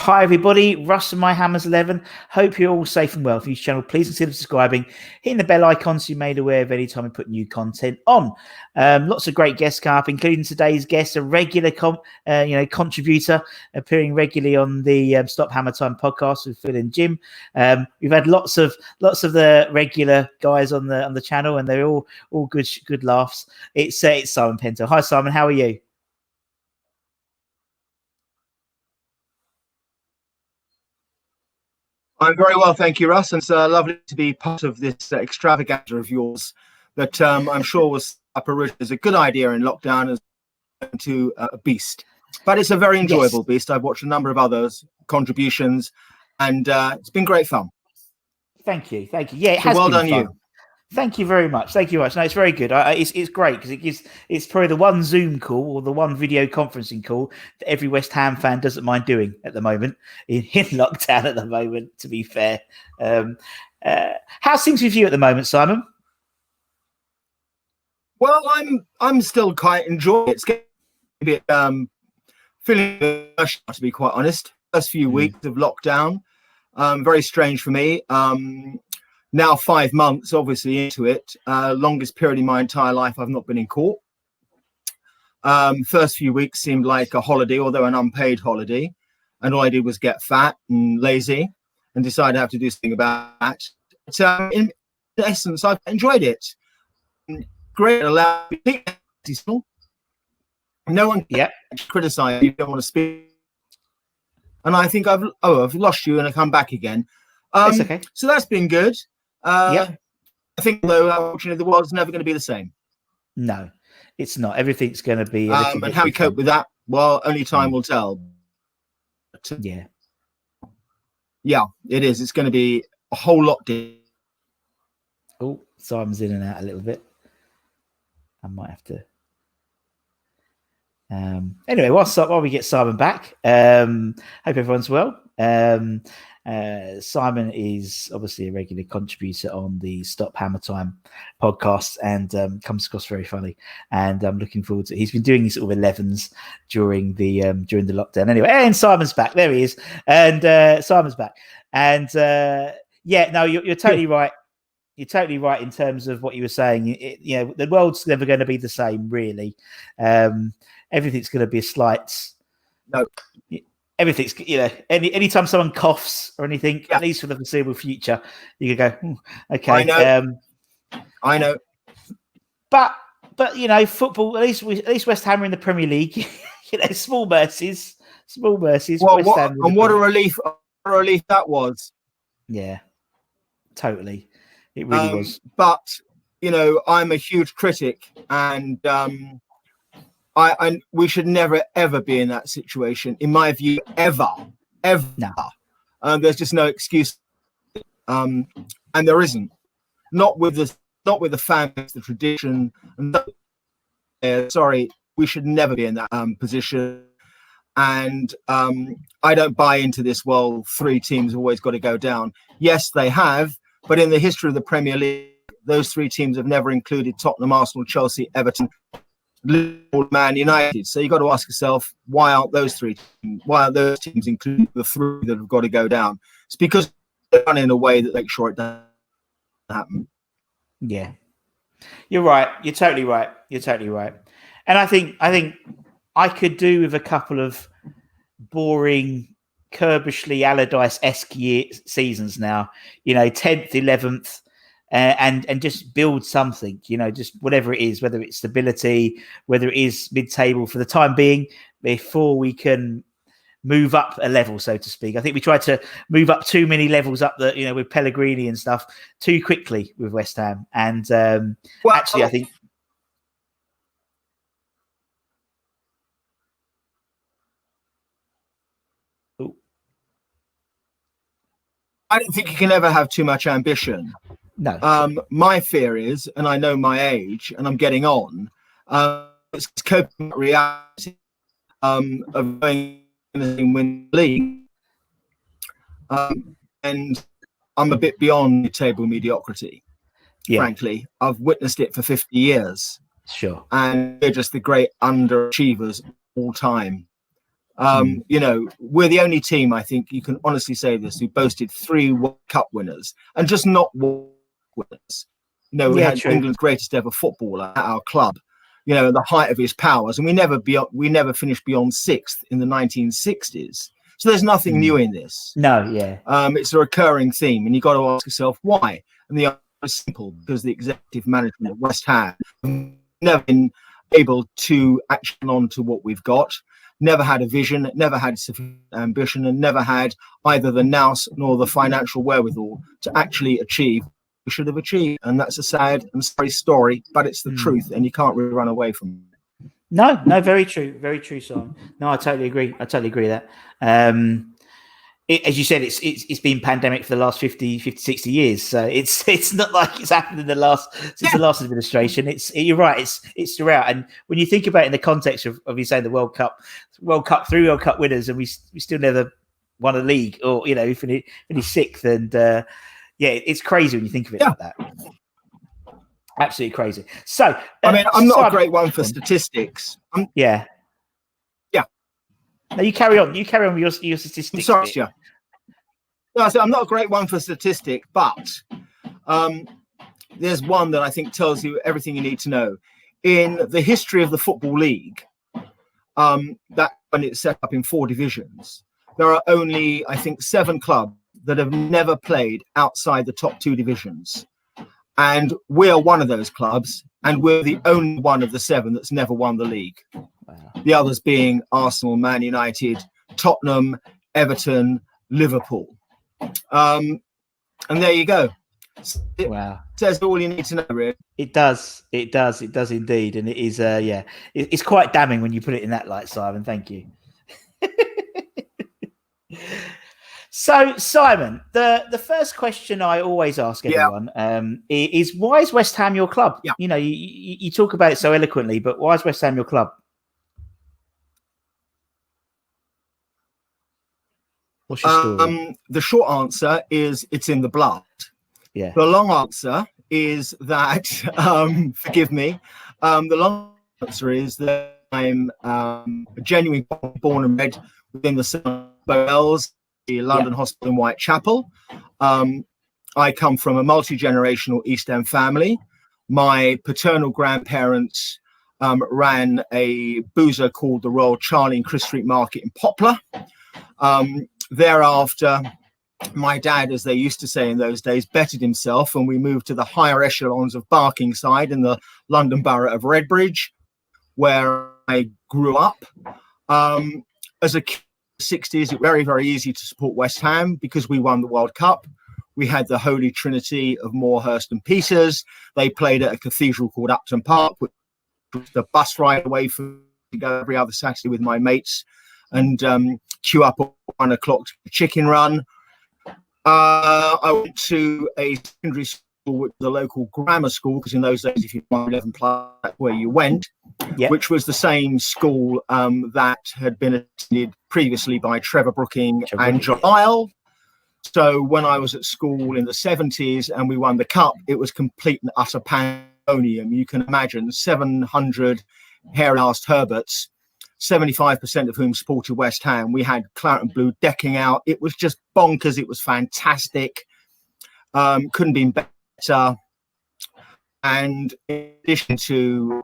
Hi everybody, Russ and My Hammers 11. Hope you're all safe and well. For this channel, please consider subscribing, hitting the bell icon so you're made aware of any time we put new content on. Lots of great guests come up, including today's guest, a regular contributor, appearing regularly on the Stop Hammer Time podcast with Phil and Jim. We've had lots of the regular guys on the channel, and they're all good laughs. It's Simon Pentol. Hi Simon, how are you? I'm very well, thank you, Russ. And it's lovely to be part of this extravaganza of yours that I'm sure was up originally as a good idea in lockdown as to a beast. But it's a very enjoyable beast. I've watched a number of others contributions, and it's been great fun. Thank you. Yeah, it has well been done, fun. you. Thank you very much. No, it's very good. It's great because it's probably the one Zoom call or the one video conferencing call that every West Ham fan doesn't mind doing at the moment in lockdown at the moment, to be fair. How's things with you at the moment, Simon? Well, I'm still quite enjoying it. It's getting a bit feeling emotional, to be quite honest. First few weeks of lockdown, very strange for me. Now 5 months, obviously, into it. Longest period in my entire life I've not been in court. First few weeks seemed like a holiday, although an unpaid holiday. And all I did was get fat and lazy and decided I have to do something about that. So in essence, I've enjoyed it. Great, allowed no one can criticize you, don't want to speak. And I think I've lost you and I come back again. That's okay. So that's been good. I think, though, unfortunately, the world's never going to be the same. No, it's not. Everything's going to be. And how we cope with that, well, only time will tell. But, yeah, it is. It's going to be a whole lot different. Oh, Simon's in and out a little bit. I might have to. Anyway, while we get Simon back, hope everyone's well. Simon is obviously a regular contributor on the Stop Hammer Time podcast and comes across very funny. And I'm looking forward to it. He's been doing these sort of 11s during the lockdown. Anyway, and Simon's back. There he is. And Simon's back. And you're totally right. You're totally right in terms of what you were saying. The world's never going to be the same, really. Everything's going to be a slight. No. Everything's, anytime someone coughs or anything, at least for the foreseeable future, you could go, okay. I know. But football, at least West Ham are in the Premier League. Small mercies. Well, what a relief that was. Yeah, totally. It really was. But, I'm a huge critic, and we should never, ever be in that situation, in my view, ever. No. There's just no excuse. And there isn't. Not with the fans, the tradition. Sorry, we should never be in that position. And I don't buy into this, well, 3 teams have always got to go down. Yes, they have. But in the history of the Premier League, those 3 teams have never included Tottenham, Arsenal, Chelsea, Everton, Liverpool, Man United. So you've got to ask yourself, why aren't those teams included the 3 that have got to go down? It's because they're done in a way that makes sure it doesn't happen. Yeah, you're right. You're totally right. And I think I could do with a couple of boring, Kirbishley Allardyce-esque seasons now. 10th, 11th. And just build something, just whatever it is, whether it's stability, whether it is mid-table for the time being, before we can move up a level, so to speak. I think we tried to move up too many levels up with Pellegrini and stuff too quickly with West Ham. And actually, I think. I don't think you can ever have too much ambition. No. My fear is, and I know my age, and I'm getting on, it's coping with reality of going and win the league. And I'm a bit beyond mid-table mediocrity, frankly. I've witnessed it for 50 years. Sure. And they're just the great underachievers all time. You know, we're the only team, I think you can honestly say this, who boasted 3 World Cup winners and just not World Cup winners. You know, we had England's greatest ever footballer at our club, you know, the height of his powers, and we never finished beyond 6th in the 1960s. So there's nothing new in this. No, yeah. It's a recurring theme, and you've got to ask yourself why. And the answer is simple: because the executive management at West Ham have never been able to act on to what we've got, never had a vision, never had sufficient ambition, and never had either the nous nor the financial wherewithal to actually achieve what we should have achieved. And that's a sad and sorry story, but it's the truth, and you can't really run away from it. No, very true, Simon. No, I totally agree. With that. As you said, it's been pandemic for the last 50, 60 years. So it's not like it's happened in the last administration. You're right. It's throughout. And when you think about it in the context of you saying the World Cup, 3 World Cup winners, and we still never won a league, or you know, finish 6th, and it's crazy when you think of it like that. Absolutely crazy. So, I mean, I'm not a great one for statistics. Yeah. No, you carry on. You carry on with your statistics. Sorry, yeah. No, I'm not a great one for statistics, but there's one that I think tells you everything you need to know. In the history of the Football League, that when it's set up in 4 divisions, there are only, I think, 7 clubs that have never played outside the top 2 divisions. And we're one of those clubs, and we're the only one of the 7 that's never won the league. Wow. The others being Arsenal, Man United, Tottenham, Everton, Liverpool. And there you go. It says all you need to know, really. It does indeed. And it is, it's quite damning when you put it in that light, Simon. Thank you. So, Simon, the first question I always ask everyone is, why is West Ham your club? Yeah. You know, you talk about it so eloquently, but why is West Ham your club? What's your story? The short answer is it's in the blood. Yeah. The long answer is that, forgive me, the long answer is that I'm a genuine born and bred within the suburbs, the London Hospital in Whitechapel. I come from a multi-generational East End family. My paternal grandparents ran a boozer called the Royal Charlie in Chris Street Market in Poplar. Thereafter, my dad, as they used to say in those days, bettered himself, and we moved to the higher echelons of Barkingside in the London borough of Redbridge, where I grew up. As a kid in the 60s, it was very, very easy to support West Ham because we won the World Cup. We had the Holy Trinity of Moorhurst and Peters. They played at a cathedral called Upton Park, which was the bus ride away from to go every other Saturday with my mates and queue up at 1 o'clock to the chicken run. I went to a secondary school, which was a local grammar school, because in those days, if you were 11 plus, that's where you went, which was the same school that had been attended previously by Trevor Brooking and John Lyle. So when I was at school in the 70s and we won the cup, it was complete and utter pandemonium. You can imagine 700 hairy-arsed Herberts, 75% of whom supported West Ham. We had claret and blue decking out. It was just bonkers. It was fantastic. Couldn't be better. And in addition to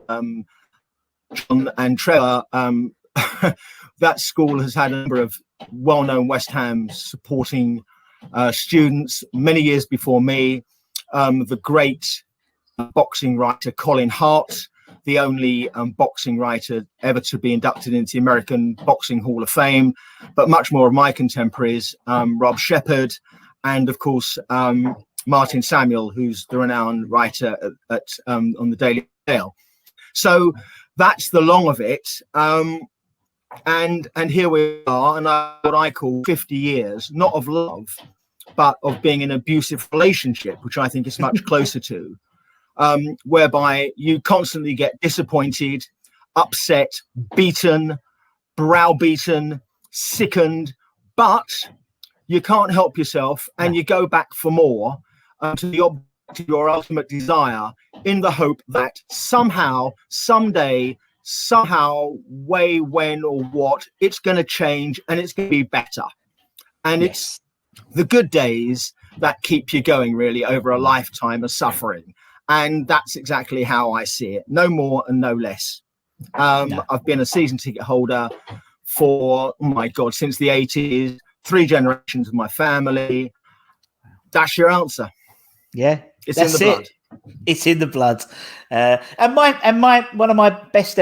John and Trevor, that school has had a number of well-known West Ham supporting students many years before me. The great boxing writer Colin Hart, the only boxing writer ever to be inducted into the American Boxing Hall of Fame, but much more of my contemporaries, Rob Shepherd, and of course Martin Samuel, who's the renowned writer at on the Daily Mail. So that's the long of it. And here we are, and what I call 50 years, not of love, but of being in an abusive relationship, which I think is much closer to, whereby you constantly get disappointed, upset, beaten, browbeaten, sickened, but you can't help yourself, and you go back for more to your ultimate desire, in the hope that somehow, someday, somehow, way, when, or what, it's going to change and it's going to be better. And it's the good days that keep you going, really, over a lifetime of suffering. And that's exactly how I see it. No more and no less. I've been a season ticket holder for, oh my God, since the 80s, 3 generations of my family. That's your answer. Yeah, it's in the blood. It's in the blood. And my one of my best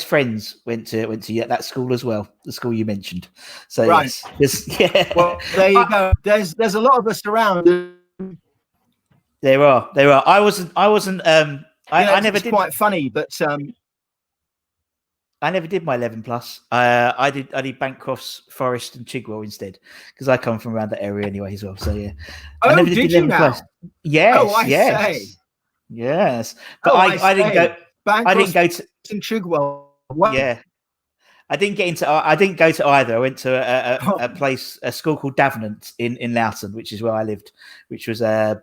friends went to that school as well, the school you mentioned. So right. Yes, yeah. Well, there you go. There's a lot of us around. There are. I wasn't. I never did. Quite funny, but I never did my 11 plus. I did Bancrofts, Forest, and Chigwell instead because I come from around that area anyway as well. So yeah. Oh, I never did 11 plus. Yes. Oh, I say. Yes, but I didn't go. Bancrofts, I didn't go to Chigwell. What? Yeah. I didn't go to either. I went to a school called Davenant in Loughton, which is where I lived, which was a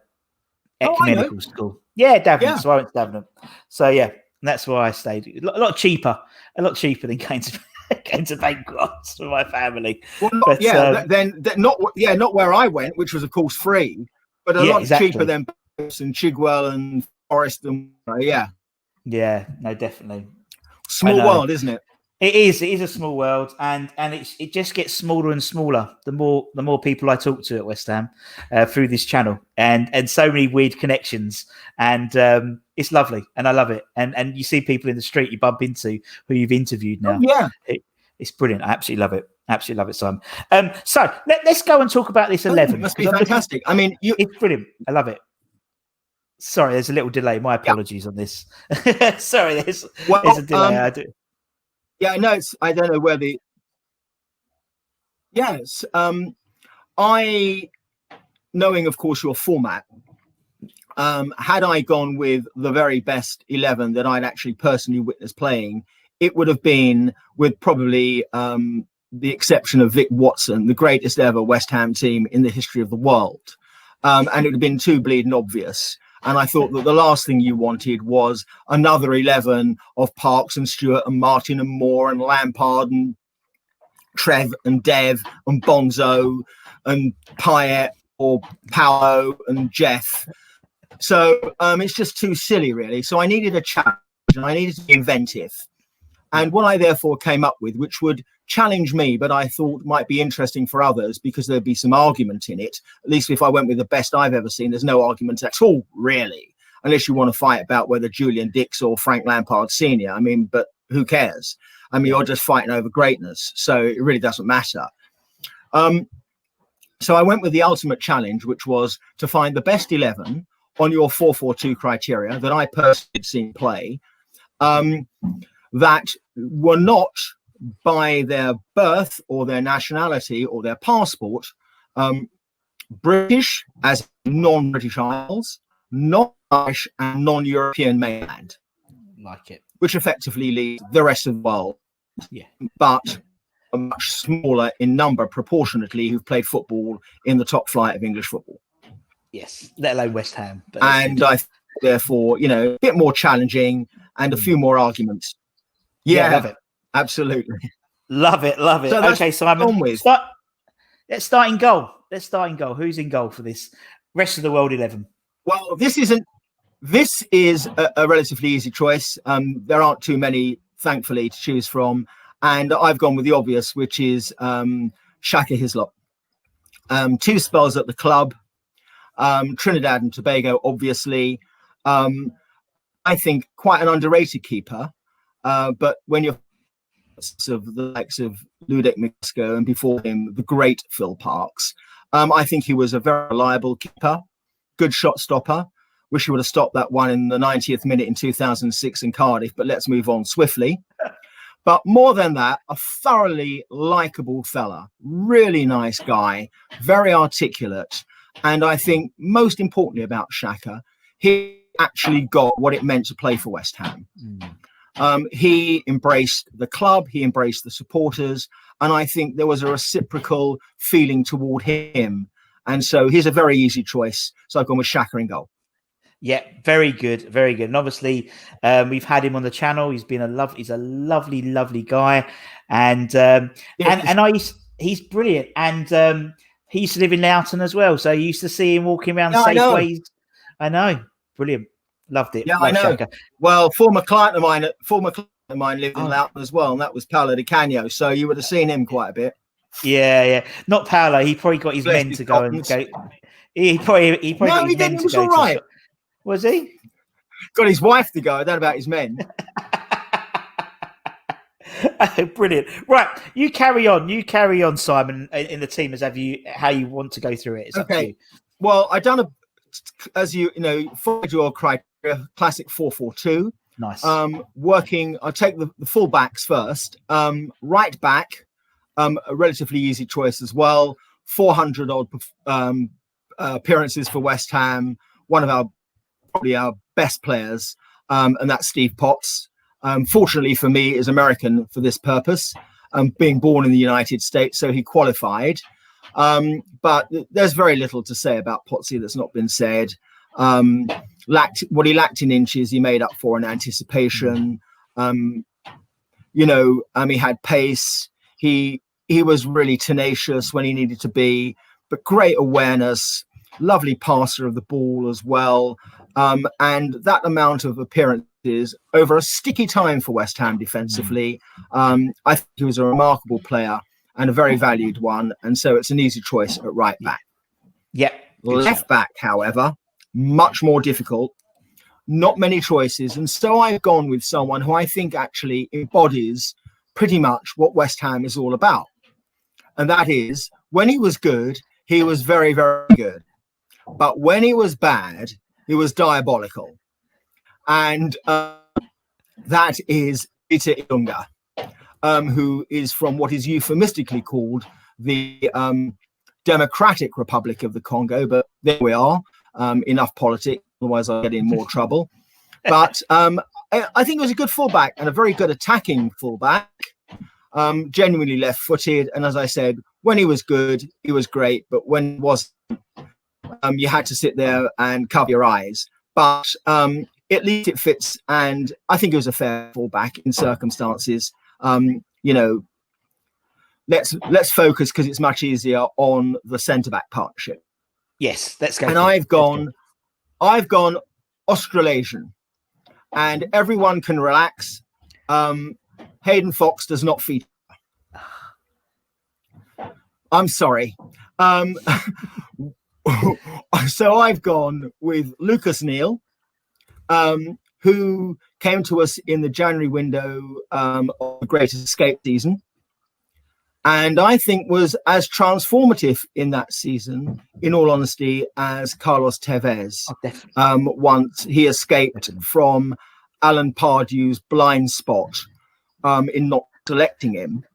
ecumenical school. Yeah, Davenant. Yeah. So I went to Davenant. So yeah, and that's where I stayed. A lot cheaper than going to Bancrofts for my family. Well, not where I went, which was of course free, but a lot cheaper than Bancrofts and Chigwell and Forest and Yeah, no, definitely. Small world, isn't it? It is a small world, and it just gets smaller and smaller the more people I talk to at West Ham through this channel, and so many weird connections, and it's lovely, and I love it. And you see people in the street you bump into who you've interviewed now. Oh, yeah, it's brilliant. I absolutely love it. Absolutely love it, Simon. So let's go and talk about this 11. It must be fantastic. I mean, it's brilliant. I love it. Sorry, there's a little delay. My apologies on this. Sorry, there's a delay. I do. Yeah, no, I don't know where the. Yes, I, knowing of course your format, had I gone with the very best 11 that I'd actually personally witnessed playing, it would have been with probably the exception of Vic Watson, the greatest ever West Ham team in the history of the world, and it would have been too bleeding obvious. And I thought that the last thing you wanted was another 11 of Parks and Stewart and Martin and Moore and Lampard and Trev and Dev and Bonzo and Payet or Paolo and Jeff. So it's just too silly, really. So I needed a challenge and I needed to be inventive. And what I therefore came up with, which would challenge me, but I thought might be interesting for others because there'd be some argument in it. At least if I went with the best I've ever seen, there's no argument at all, really, unless you want to fight about whether Julian Dix or Frank Lampard Sr. I mean, but who cares? I mean, you're just fighting over greatness. So it really doesn't matter. So I went with the ultimate challenge, which was to find the best 11 on your 4-4-2 criteria that I personally had seen play, that were not by their birth or their nationality or their passport British as non-British Isles, non-Irish and non-European mainland. Like it. Which effectively leaves the rest of the world. Yeah. But are much smaller in number proportionately who've played football in the top flight of English football. Yes, let alone West Ham. And I therefore, a bit more challenging and a few more arguments. Yeah, love it. Absolutely. Love it. So okay, Simon. Let's start in goal. Who's in goal for this rest of the world 11? Well, this is a relatively easy choice. There aren't too many, thankfully, to choose from. And I've gone with the obvious, which is Shaka Hislop. 2 spells at the club, Trinidad and Tobago, obviously. I think quite an underrated keeper. But when you're of the likes of Ludek Misko and before him, the great Phil Parks, I think he was a very reliable keeper, good shot stopper. Wish he would have stopped that one in the 90th minute in 2006 in Cardiff, but let's move on swiftly. But more than that, a thoroughly likable fella, really nice guy, very articulate. And I think most importantly about Shaka, he actually got what it meant to play for West Ham. He embraced the club, he embraced the supporters, and I think there was a reciprocal feeling toward him. And so he's a very easy choice. So I've gone with Shaka in goal. Yeah, very good, very good. And obviously, we've had him on the channel. He's a lovely, lovely guy, and he's brilliant. And he used to live in Loughton as well, so you used to see him walking around Safeways. I know, brilliant, loved it. Yeah, Love I know. Shaka. Well, former client of mine lived in Loughton as well, and that was Paolo Di Canio. So you would have seen him quite a bit. Yeah. Not Paolo. He probably got his men to go and go. He probably got his men to go. Right. Was he? Got his wife to go. I don't know about his men. Brilliant. Right, you carry on, Simon, in the team how you want to go through it. It's okay. Up to you. Well, I done as you know, followed your criteria, classic 4-4-2. Nice. I'll take the full backs first. Right back, a relatively easy choice as well. 400 odd appearances for West Ham. One of probably our best players, and that's Steve Potts. Fortunately for me, is American for this purpose, being born in the United States, so he qualified. But there's very little to say about Potsy that's not been said. What he lacked in inches, he made up for in anticipation. He had pace. He was really tenacious when he needed to be, but great awareness, lovely passer of the ball as well. And that amount of appearances over a sticky time for West Ham defensively, I think he was a remarkable player and a very valued one. And so it's an easy choice at right back. Yeah. Left back, however, much more difficult. Not many choices. And so I've gone with someone who I think actually embodies pretty much what West Ham is all about. And that is, when he was good, he was very, very good. But when he was bad, he was diabolical. And that is Peter Ilunga, who is from what is euphemistically called the Democratic Republic of the Congo. But there we are. Enough politics, otherwise I'll get in more trouble. But I think it was a good fullback and a very good attacking fullback. Genuinely left-footed. And as I said, when he was good, he was great. But when he wasn't, you had to sit there and cover your eyes. But at least it fits. And I think it was a fair fullback in circumstances. Let's focus, because it's much easier, on the centre-back partnership. Yes, let's go. And I've gone Australasian. And everyone can relax. Hayden Fox does not feature. I'm sorry. So I've gone with Lucas Neal, who came to us in the January window of the Great Escape season, and I think was as transformative in that season, in all honesty, as Carlos Tevez. Once he escaped from Alan Pardew's blind spot in not selecting him.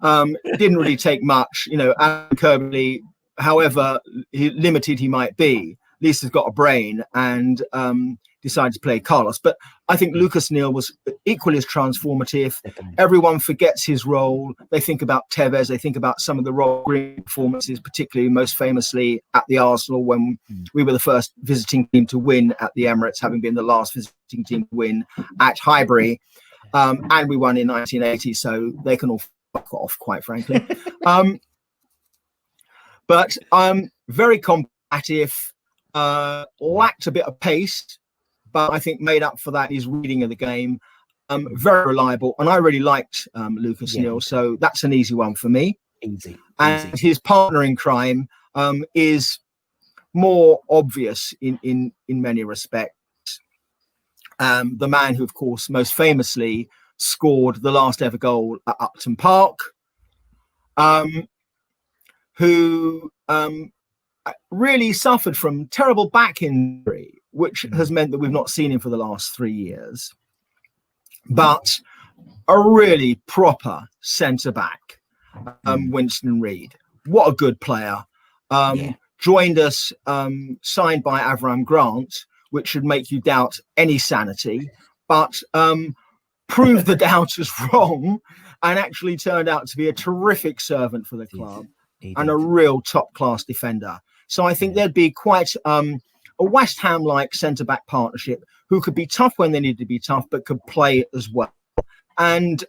It didn't really take much. Alan Kirby, however limited he might be, at least has got a brain, and decided to play Carlos. But I think Lucas Neal was equally as transformative. Everyone forgets his role. They think about Tevez. They think about some of the Rob Green performances, particularly most famously at the Arsenal, when we were the first visiting team to win at the Emirates, having been the last visiting team to win at Highbury. And we won in 1980, so they can all fuck off, quite frankly. But very combative, lacked a bit of pace, but I think made up for that his reading of the game. Very reliable, and I really liked Lucas Neal, so that's an easy one for me. Easy. And his partner in crime is more obvious in many respects. The man who, of course, most famously scored the last ever goal at Upton Park, who really suffered from terrible back injury, which has meant that we've not seen him for the last 3 years. But a really proper centre-back, Winston Reid. What a good player. Joined us, signed by Avram Grant, which should make you doubt any sanity, but proved the doubters wrong and actually turned out to be a terrific servant for the club and a real top-class defender. So I think there'd be quite a West Ham-like centre-back partnership who could be tough when they needed to be tough, but could play as well. And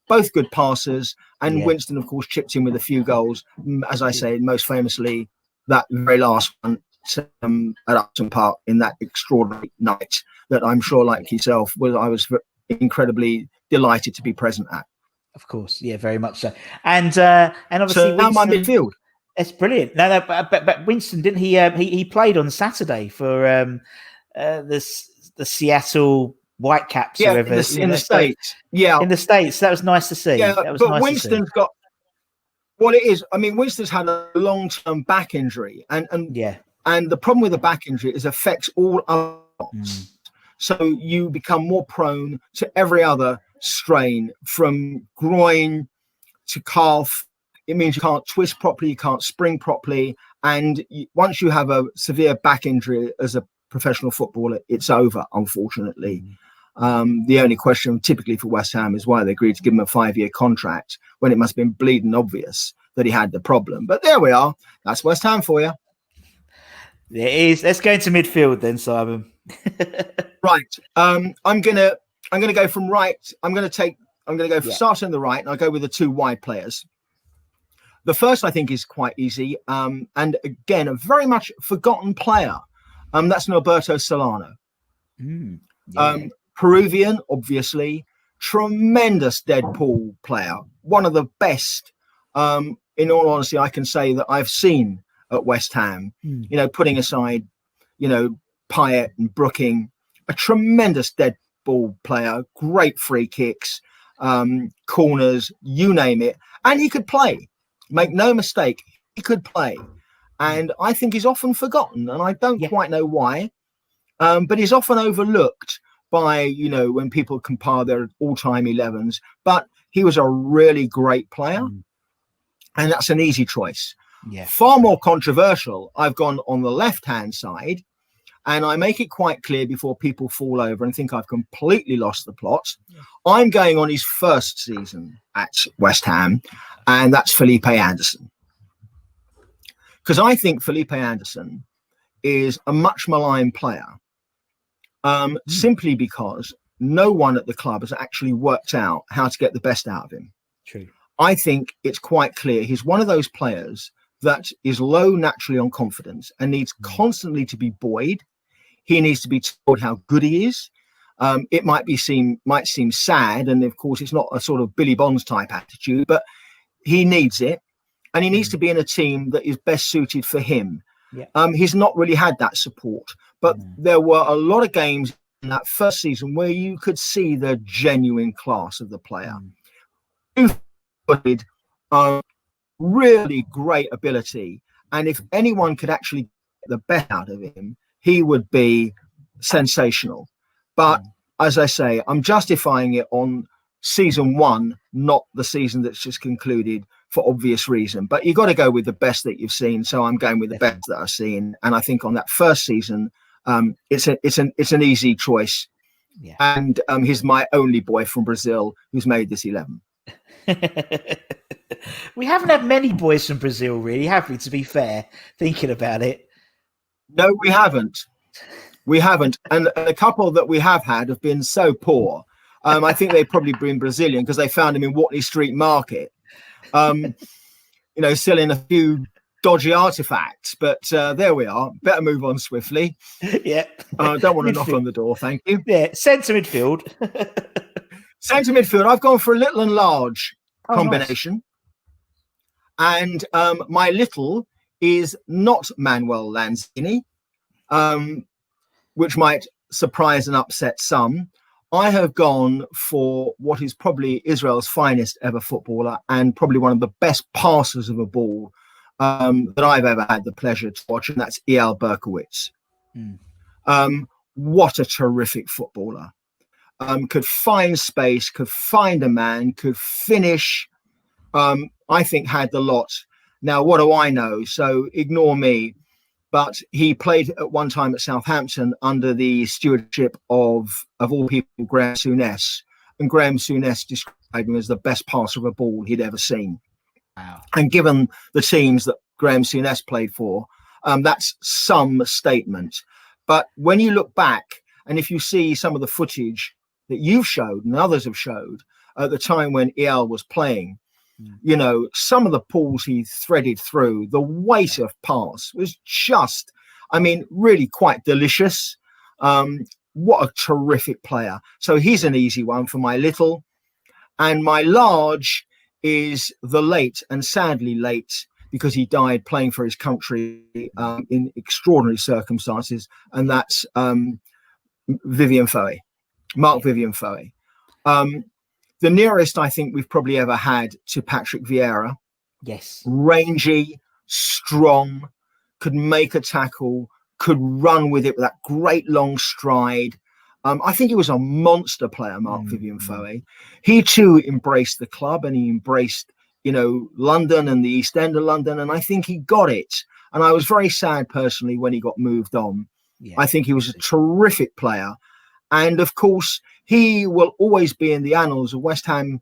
both good passers. And Winston, of course, chipped in with a few goals. As I say, most famously, that very last one at Upton Park in that extraordinary night that I'm sure, like yourself, I was incredibly delighted to be present at. Of course, yeah, very much so. And obviously, so now my midfield. It's brilliant. No, but Winston, didn't he? He played on Saturday for the Seattle Whitecaps. Yeah, whoever, in the States. Yeah, in the States. That was nice to see. Yeah, that was but nice Winston's got. Well, it is. I mean, Winston's had a long-term back injury, and the problem with the back injury is it affects all other parts. So you become more prone to every other strain, from groin to calf. It means you can't twist properly, you can't spring properly, and once you have a severe back injury as a professional footballer, it's over, unfortunately. The only question typically for West Ham is why they agreed to give him a 5-year contract when it must have been bleeding obvious that he had the problem. But there we are. That's West Ham for you. It is. Let's go into midfield then, Simon. Right. I'm gonna go from right. I'm gonna go starting on the right, and I'll go with the two wide players. The first, I think, is quite easy, and again, a very much forgotten player. That's Norberto Solano. Peruvian, obviously, tremendous Deadpool player, one of the best. In all honesty, I can say that I've seen at West Ham. Putting aside, Payet and Brooking, a tremendous Deadpool player, great free kicks, corners, you name it, and he could play. Make no mistake, he could play. And I think he's often forgotten, and I don't quite know why. But he's often overlooked by, when people compare their all-time 11s. But he was a really great player, and that's an easy choice. Far more controversial, I've gone on the left-hand side, and I make it quite clear before people fall over and think I've completely lost the plot. I'm going on his first season at West Ham, and that's Felipe Anderson. Because I think Felipe Anderson is a much maligned player, simply because no one at the club has actually worked out how to get the best out of him. True. I think it's quite clear he's one of those players that is low naturally on confidence and needs constantly to be buoyed. He needs to be told how good he is. It might seem sad, and of course it's not a sort of Billy Bonds type attitude, but he needs it, and he needs to be in a team that is best suited for him. He's not really had that support, but there were a lot of games in that first season where you could see the genuine class of the player. Really great ability, and if anyone could actually get the best out of him, he would be sensational. But as I say, I'm justifying it on season one, not the season that's just concluded, for obvious reason. But you've got to go with the best that you've seen. So I'm going with the best that I've seen. And I think on that first season, it's an easy choice. And he's my only boy from Brazil who's made this 11. We haven't had many boys from Brazil, really, have we, to be fair, thinking about it? No, we haven't. And a couple that we have had have been so poor. I think they've probably been Brazilian because they found him in Watley Street Market, selling a few dodgy artifacts. But there we are. Better move on swiftly. I don't want to knock on the door. Thank you. Centre midfield. Centre midfield. I've gone for a little and large combination. Nice. And my little is not Manuel Lanzini, which might surprise and upset some. I have gone for what is probably Israel's finest ever footballer and probably one of the best passers of a ball that I've ever had the pleasure to watch, and that's Eyal Berkowitz. What a terrific footballer. Could find space, could find a man, could finish. I think had the lot. Now, what do I know? So ignore me. But he played at one time at Southampton under the stewardship of all people, Graham Souness. And Graham Souness described him as the best passer of a ball he'd ever seen. Wow. And given the teams that Graham Souness played for, that's some statement. But when you look back, and if you see some of the footage that you've showed and others have showed at the time when EL was playing, you know, some of the balls he threaded through, the weight of pass was just, I mean, really quite delicious. What a terrific player. So he's an easy one for my little. And my large is the late, and sadly late, because he died playing for his country in extraordinary circumstances. And that's Vivian Foe, Mark Vivian Foe. The nearest I think we've probably ever had to Patrick Vieira. Yes. Rangy, strong, could make a tackle, could run with it with that great long stride. I think he was a monster player, Mark Vivian Foe. He too embraced the club, and he embraced, you know, London and the East End of London. And I think he got it. And I was very sad personally when he got moved on. Yeah, I think he was a terrific player. And of course, he will always be in the annals of West Ham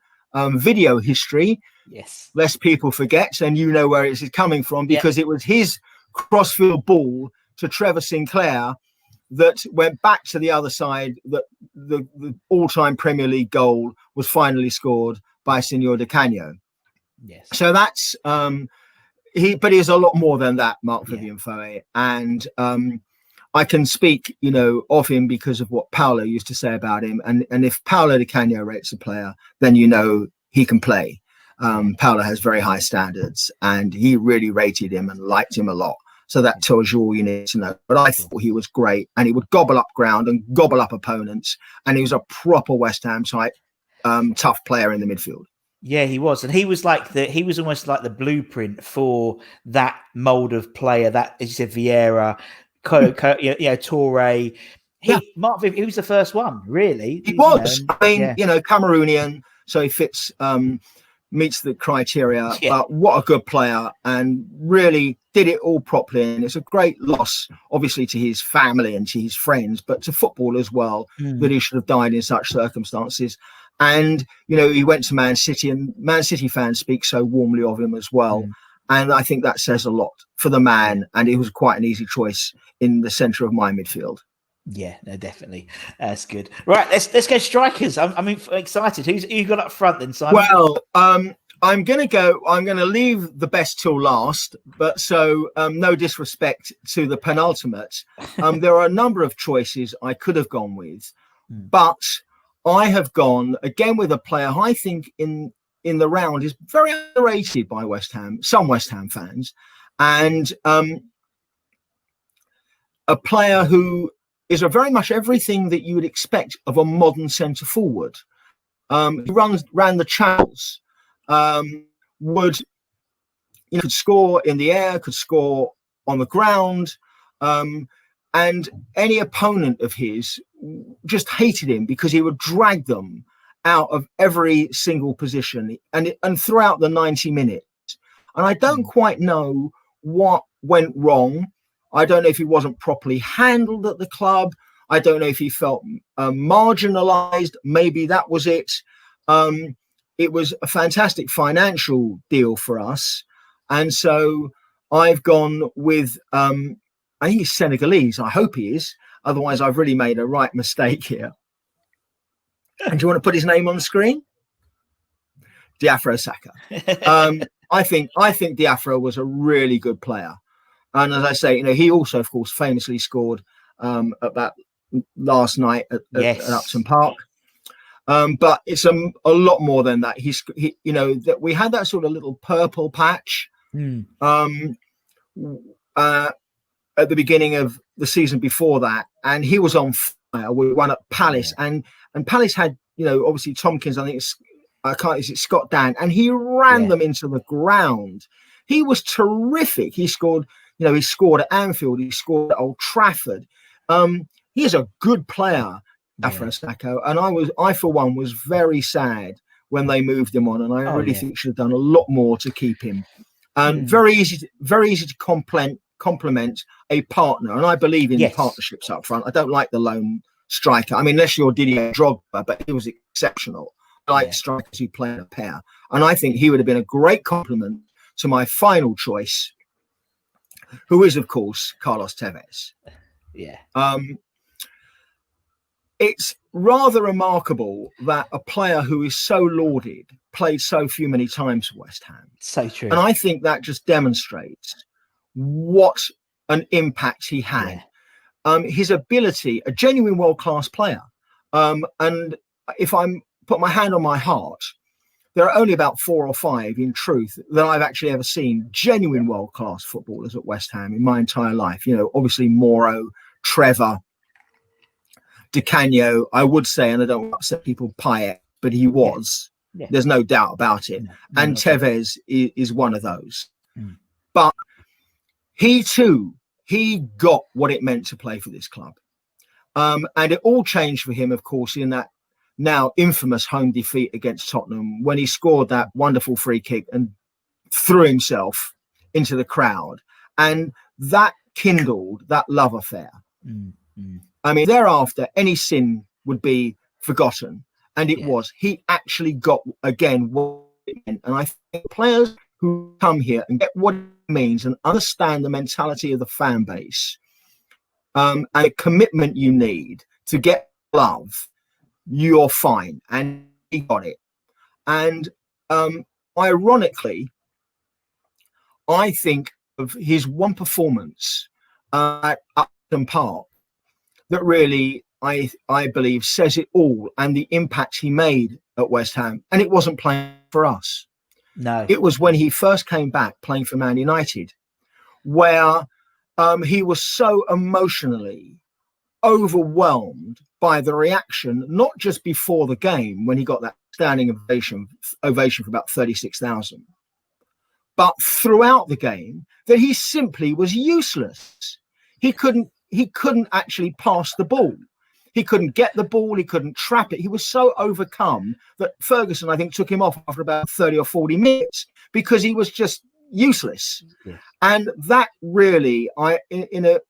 video history. Yes. Lest people forget, and you know where it's coming from, because it was his crossfield ball to Trevor Sinclair that went back to the other side, that the all-time Premier League goal was finally scored by Senor Di Canio. Yes. So that's but he's a lot more than that, Mark Vivian Foe. And I can speak, you know, of him because of what Paolo used to say about him. And if Paolo Di Canio rates a player, then you know he can play. Paolo has very high standards, and he really rated him and liked him a lot. So that tells you all you need to know. But I thought he was great, and he would gobble up ground and gobble up opponents. And he was a proper West Ham type tough player in the midfield. Yeah, he was. And he was almost like the blueprint for that mold of player, that, as you said, Vieira, Toure. Mark Vivian, he was the first one, really. He was. You know, I mean, you know, Cameroonian, so he fits, meets the criteria. But what a good player, and really did it all properly. And it's a great loss, obviously, to his family and to his friends, but to football as well, that he should have died in such circumstances. And, you know, he went to Man City, and Man City fans speak so warmly of him as well. And I think that says a lot for the man. And it was quite an easy choice in the centre of my midfield. Yeah, no, definitely. That's good. Right, let's go strikers. I'm excited. Who you got up front then, Simon? Well, I'm going to leave the best till last, but so no disrespect to the penultimate. There are a number of choices I could have gone with, but I have gone again with a player I think in the round is very underrated by West Ham, some West Ham fans, and a player who is very much everything that you would expect of a modern centre forward. He ran the channels, could score in the air, could score on the ground, and any opponent of his just hated him because he would drag them out of every single position and throughout the 90 minutes. And I don't quite know what went wrong. I don't know if he wasn't properly handled at the club. I don't know if he felt marginalized. Maybe that was it. It was a fantastic financial deal for us. And so I've gone with, I think he's Senegalese. I hope he is. Otherwise, I've really made a right mistake here. And do you want to put his name on the screen? Diafra Saka. I think Diafra was a really good player. And as I say, you know, he also, of course, famously scored at that last night at Upton Park. But it's a lot more than that. He, you know, that we had that sort of little purple patch at the beginning of the season before that, and he was on fire. We won at Palace, and Palace had, you know, obviously Tompkins. I think is it Scott Dan, and he ran them into the ground. He was terrific. He scored. You know, he scored at Anfield. He scored at Old Trafford. He is a good player, Afra Sacco. And I for one was very sad when they moved him on, and I really think should have done a lot more to keep him. Very easy to complement a partner, and I believe in partnerships up front. I don't like the lone striker. I mean, unless you're Didier Drogba, but he was exceptional. I like strikers who play in a pair, and I think he would have been a great complement to my final choice, who is, of course, Carlos Tevez. Yeah. It's rather remarkable that a player who is so lauded played so few many times for West Ham. So true. And I think that just demonstrates what an impact he had. His ability, a genuine world-class player. And if I'm put my hand on my heart, there are only about 4 or 5, in truth, that I've actually ever seen genuine world-class footballers at West Ham in my entire life. You know, obviously Moro, Trevor, Di Canio, I would say, and I don't want to upset people, Payet, but he was. Yeah. There's no doubt about it. No, and Tevez is one of those. But he too, he got what it meant to play for this club. And it all changed for him, of course, in that now infamous home defeat against Tottenham, when he scored that wonderful free kick and threw himself into the crowd. And that kindled that love affair. I mean, thereafter, any sin would be forgotten. And it was. He actually got, again, what it meant. And I think players who come here and get what it means and understand the mentality of the fan base and the commitment you need to get love, you're fine. And he got it. And ironically, I think of his one performance at Upton Park that really, I believe, says it all, and the impact he made at West Ham. And it wasn't playing for us. No. It was when he first came back playing for Man United, where he was so emotionally overwhelmed by the reaction, not just before the game when he got that standing ovation for about 36,000, but throughout the game, that he simply was useless. He couldn't actually pass the ball. He couldn't get the ball. He couldn't trap it. He was so overcome that Ferguson, I think, took him off after about 30 or 40 minutes because he was just useless. Yeah. And that really, in a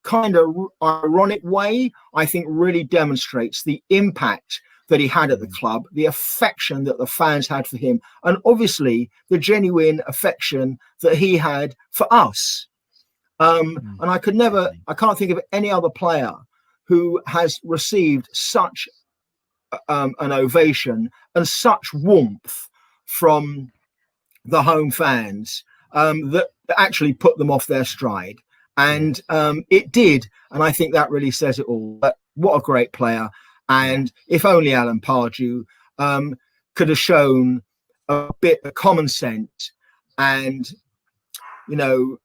kind of ironic way, I think really demonstrates the impact that he had at the club, the affection that the fans had for him, and obviously the genuine affection that he had for us. And I can't think of any other player who has received such an ovation and such warmth from the home fans that actually put them off their stride. And it did. And I think that really says it all. But what a great player. And if only Alan Pardew could have shown a bit of common sense and, you know,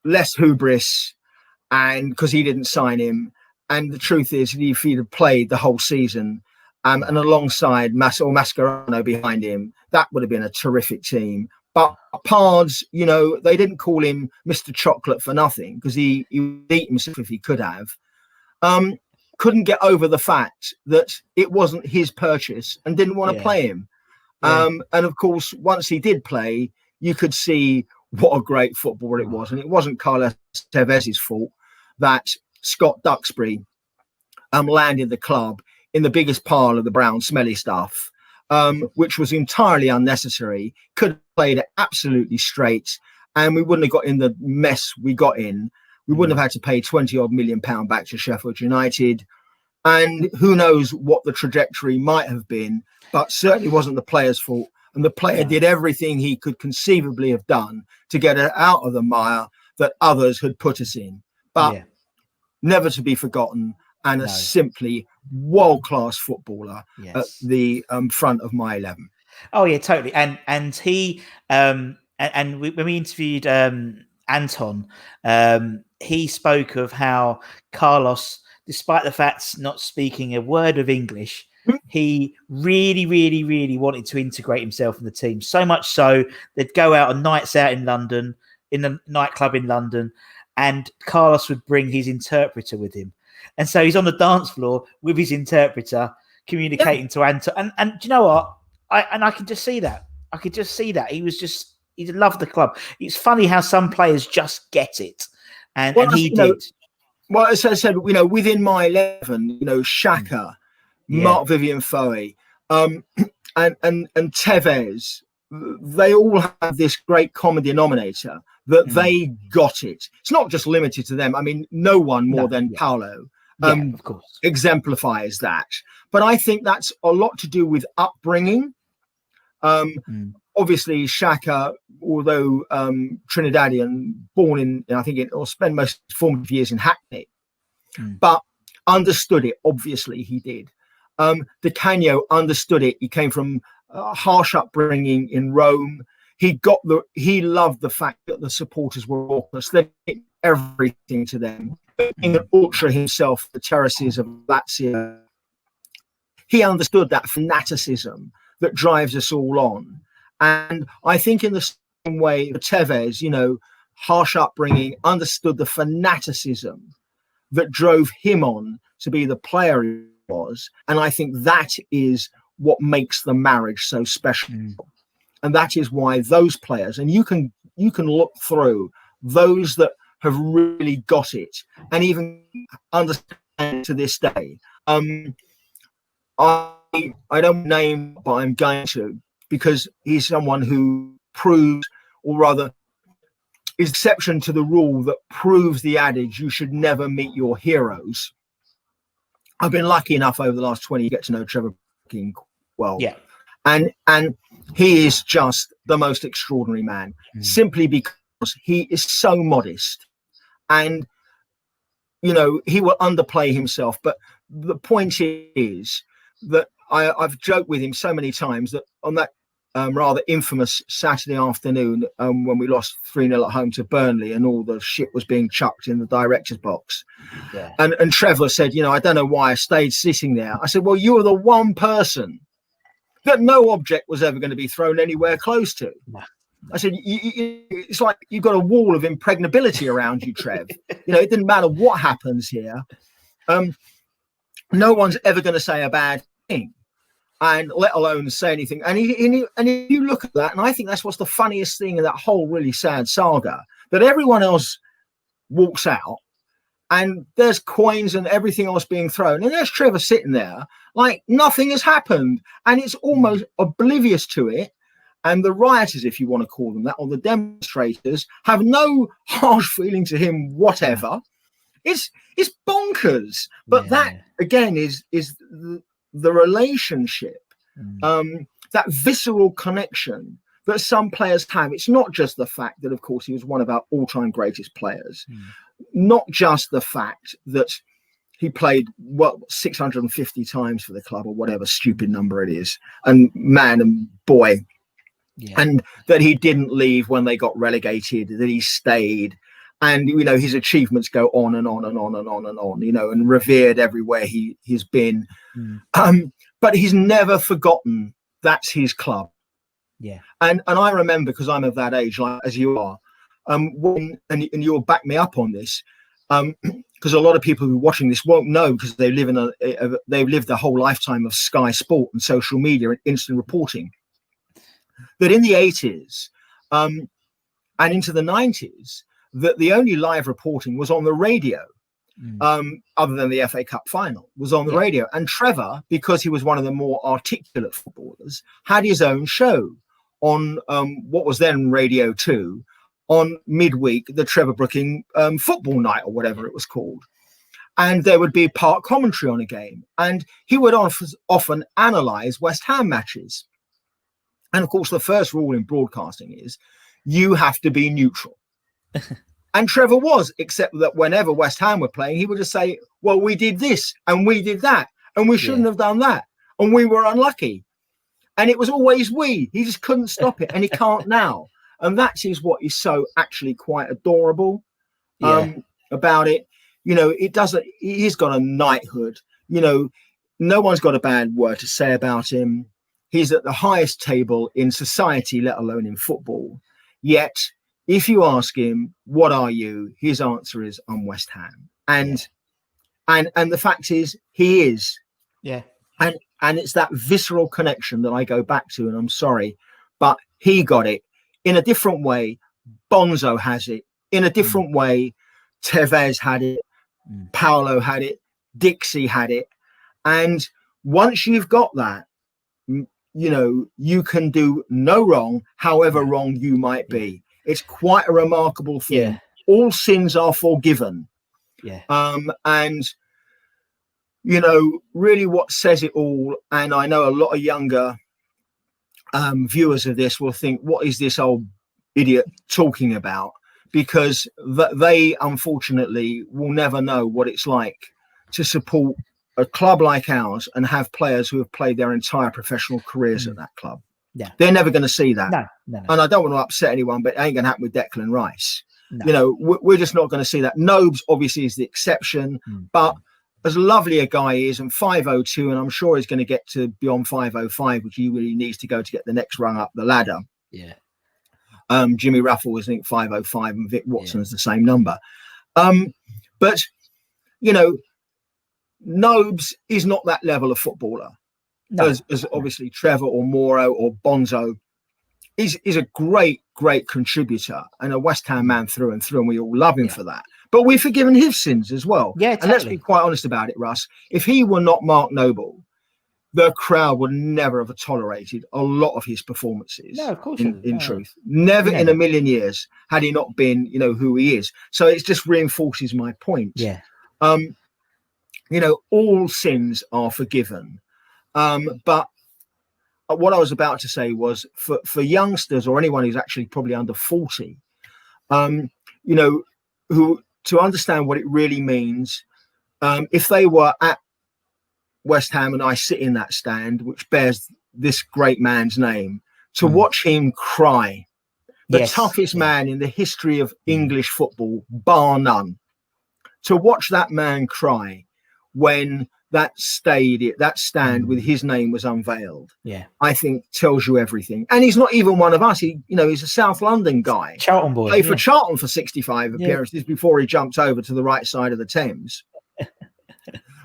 less hubris, and because he didn't sign him. And the truth is, if he'd have played the whole season and alongside Mascherano behind him, that would have been a terrific team. But Pards, you know, they didn't call him Mr. Chocolate for nothing, because he would eat himself if he could have. Couldn't get over the fact that it wasn't his purchase and didn't want to play him. And of course, once he did play, you could see what a great footballer it was. And it wasn't Carlos Tevez's fault that Scott Duxbury landed the club in the biggest pile of the brown smelly stuff, which was entirely unnecessary. Could have played it absolutely straight, and we wouldn't have got in the mess we got in. We wouldn't have had to pay 20 odd million pound back to Sheffield United. And who knows what the trajectory might have been, but certainly wasn't the player's fault. And the player did everything he could conceivably have done to get it out of the mire that others had put us in. But never to be forgotten, and a simply world-class footballer at the front of my 11. Oh yeah, totally. And he when we interviewed Anton, he spoke of how Carlos, despite the fact not speaking a word of English, he really, really, really wanted to integrate himself in the team. So much so they'd go out on nights out in London, in the nightclub in London, and Carlos would bring his interpreter with him. And so he's on the dance floor with his interpreter, communicating to Anton. And do you know what? I could just see that. I could just see that. He loved the club. It's funny how some players just get it. And he did. Well, as I said, you know, within my 11, you know, Xhaka, Mark Vivian Foe, and Tevez, they all have this great common denominator that they got it. It's not just limited to them. I mean, no one more than Paolo of course, exemplifies that. But I think that's a lot to do with upbringing. Obviously, Xhaka, although Trinidadian, born in, I think, or spent most of his formative years in Hackney, but understood it. Obviously, he did. Di Canio understood it. He came from harsh upbringing in Rome. He loved the fact that the supporters were raucous. They did everything to them. Being an ultra himself, the terraces of Lazio, he understood that fanaticism that drives us all on. And I think in the same way, Tevez, harsh upbringing, understood the fanaticism that drove him on to be the player he was. And I think that is what makes the marriage so special. And that is why those players, and you can look through those that have really got it and even understand to this day. I don't name, but I'm going to, because he's someone who proves, or rather is exception to the rule that proves the adage, you should never meet your heroes. I've been lucky enough over the last 20 years to get to know Trevor King well. Yeah. And he is just the most extraordinary man, simply because he is so modest. And, he will underplay himself. But the point is that I've joked with him so many times that on that rather infamous Saturday afternoon when we lost 3-0 at home to Burnley and all the shit was being chucked in the director's box. Yeah. And Trevor said, I don't know why I stayed sitting there. I said, well, you were the one person that no object was ever going to be thrown anywhere close to. No. I said, it's like you've got a wall of impregnability around you, Trev. It didn't matter what happens here. No one's ever going to say a bad thing, and let alone say anything. And if you look at that, and I think that's what's the funniest thing in that whole really sad saga, that everyone else walks out and there's coins and everything else being thrown. And there's Trevor sitting there like nothing has happened. And it's almost oblivious to it. And the rioters, if you want to call them that, or the demonstrators, have no harsh feeling to him whatever. It's bonkers. But that, again, is the relationship, that visceral connection that some players have. It's not just the fact that, of course, he was one of our all-time greatest players. Not just the fact that he played 650 times for the club or whatever stupid number it is, and man and boy, and that he didn't leave when they got relegated, that he stayed. And, his achievements go on and on and on and on and on, and revered everywhere he's been. But he's never forgotten that's his club. Yeah. And I remember, because I'm of that age, like as you are, and you'll back me up on this, because a lot of people who are watching this won't know, because they live they've lived a whole lifetime of Sky Sport and social media and instant reporting, that in the 80s and into the 90s, that the only live reporting was on the radio, other than the FA Cup final, was on the radio. And Trevor, because he was one of the more articulate footballers, had his own show on what was then Radio 2 on midweek, the Trevor Brooking football night or whatever it was called. And there would be part commentary on a game. And he would often analyse West Ham matches. And of course, the first rule in broadcasting is you have to be neutral. And Trevor was, except that whenever West Ham were playing, he would just say, well, we did this and we did that and we shouldn't have done that and we were unlucky. And it was always we. He just couldn't stop it, and he can't now. And that is what is so actually quite adorable about it. It doesn't, he's got a knighthood. No one's got a bad word to say about him. He's at the highest table in society, let alone in football. Yet, if you ask him, what are you? His answer is, I'm West Ham. And the fact is, he is. Yeah. And it's that visceral connection that I go back to, and I'm sorry, but he got it in a different way. Bonzo has it in a different way. Tevez had it. Paolo had it. Dixie had it. And once you've got that, you can do no wrong, however wrong you might be. It's quite a remarkable thing. Yeah. All sins are forgiven. Yeah. And, you know, really what says it all, and I know a lot of younger viewers of this will think, what is this old idiot talking about? Because they, unfortunately, will never know what it's like to support a club like ours and have players who have played their entire professional careers at that club. Yeah. They're never going to see that. No. And I don't want to upset anyone, but it ain't going to happen with Declan Rice. No. You know, we're just not going to see that. Nobes obviously is the exception, but as lovely a guy is, and 502, and I'm sure he's going to get to beyond 505, which he really needs to go to get the next rung up the ladder. Yeah. Jimmy Ruffle was, I think, 505, and Vic Watson's the same number. But, you know, Nobes is not that level of footballer, as obviously Trevor or Moro or Bonzo is a great contributor and a West Ham man through and through, and we all love him for that. But we've forgiven his sins as well. Yeah, totally. And let's be quite honest about it, Russ. If he were not Mark Noble, the crowd would never have tolerated a lot of his performances. No, of course. In truth, never in a million years had he not been, you know, who he is. So it just reinforces my point. Yeah. You know, all sins are forgiven. But what I was about to say was for youngsters or anyone who's actually probably under 40, you know, who to understand what it really means, if they were at West Ham and I sit in that stand, which bears this great man's name, to watch him cry, the toughest man in the history of English football, bar none, to watch that man cry when that stand with his name was unveiled, I think tells you everything. And he's not even one of us. He's a South London guy. Charlton boy. Played for Charlton for 65 appearances before he jumped over to the right side of the Thames.